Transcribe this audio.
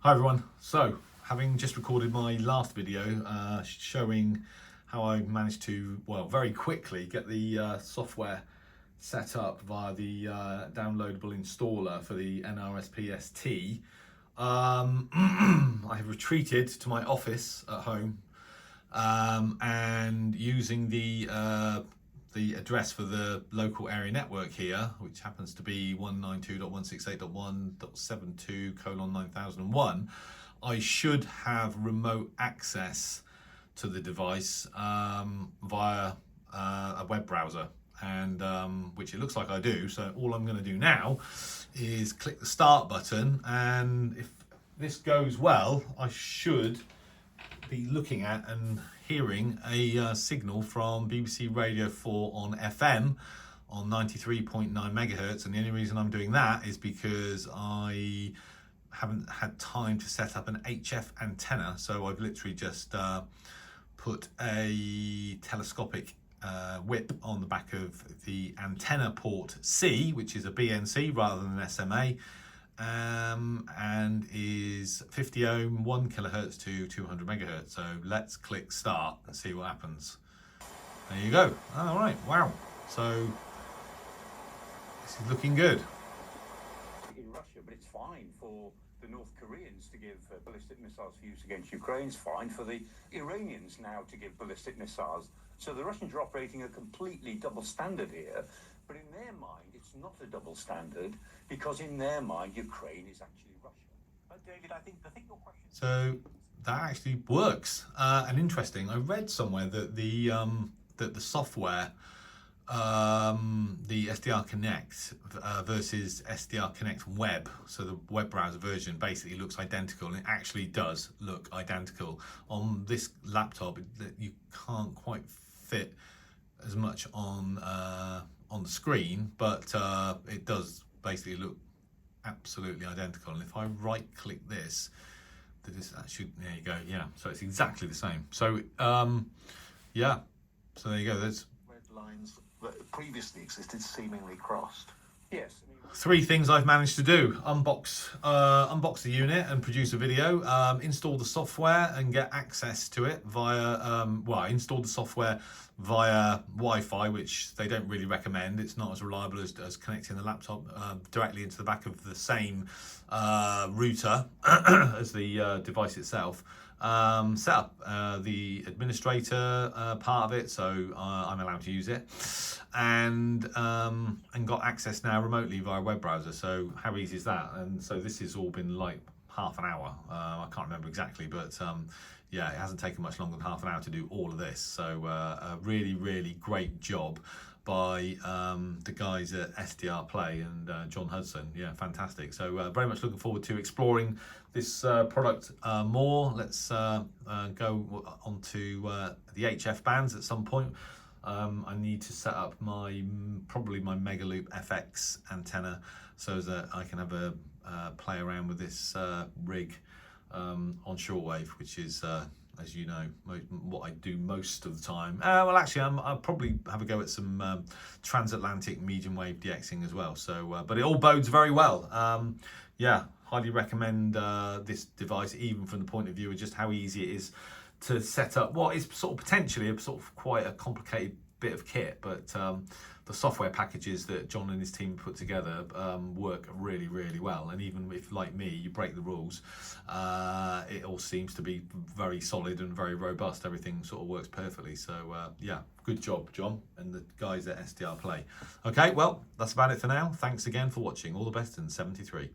Hi everyone. So, having just recorded my last video showing how I managed to, well, very quickly get the software set up via the downloadable installer for the nRSP-ST, I have retreated to my office at home and using the address for the local area network here, which happens to be 192.168.1.72:9001, I should have remote access to the device via a web browser, and which it looks like I do. So all I'm going to do now is click the start button, and if this goes well, I should be looking at and hearing a signal from BBC Radio 4 on FM on 93.9 megahertz. And the only reason I'm doing that is because I haven't had time to set up an HF antenna. So I've literally just put a telescopic whip on the back of the antenna port C, which is a BNC rather than an SMA, and is 50 ohm, 1 kilohertz to 200 megahertz. So let's click start and see what happens. There you go. All right, wow. So this is looking good. In Russia, but it's fine for the North Koreans to give ballistic missiles for use against Ukraine. It's fine for the Iranians now to give ballistic missiles. So the Russians are operating a completely double standard here. But in their mind, it's not a double standard, because in their mind, Ukraine is actually Russia. But David, I think your question... So that actually works. And interesting, I read somewhere that the software, the SDRconnect versus SDRconnect web, so the web browser version basically looks identical, and it actually does look identical. On this laptop, you can't quite fit as much on the screen, but it does basically look absolutely identical. And if I right click this, that should, there you go, yeah, so it's exactly the same. So yeah, so there you go. There's red lines that previously existed seemingly crossed. Yes. three things I've managed to do: unbox the unit and produce a video, install the software and get access to it via, well, I installed the software via Wi-Fi, which they don't really recommend. It's not as reliable as connecting the laptop directly into the back of the same router as the device itself. Set up the administrator part of it, so I'm allowed to use it, and got access now remotely via web browser. So how easy is that? And so this has all been like half an hour. I can't remember exactly, but yeah, it hasn't taken much longer than half an hour to do all of this. So a really great job by the guys at SDRplay and John Hudson. Yeah, fantastic. So very much looking forward to exploring this product more. Let's go onto the HF bands at some point. I need to set up probably my Megaloop FX antenna so that I can have a play around with this rig on Shortwave, which is as you know, what I do most of the time. Well, actually, I'll probably have a go at some transatlantic medium wave DXing as well. So, but it all bodes very well. Yeah, highly recommend this device, even from the point of view of just how easy it is to set up what is sort of potentially a sort of quite a complicated bit of kit, but the software packages that John and his team put together work really well. And even if, like me, you break the rules, it all seems to be very solid and very robust. Everything sort of works perfectly. So yeah, good job, John and the guys at SDRplay. Okay, well, that's about it for now. Thanks again for watching. All the best in 73.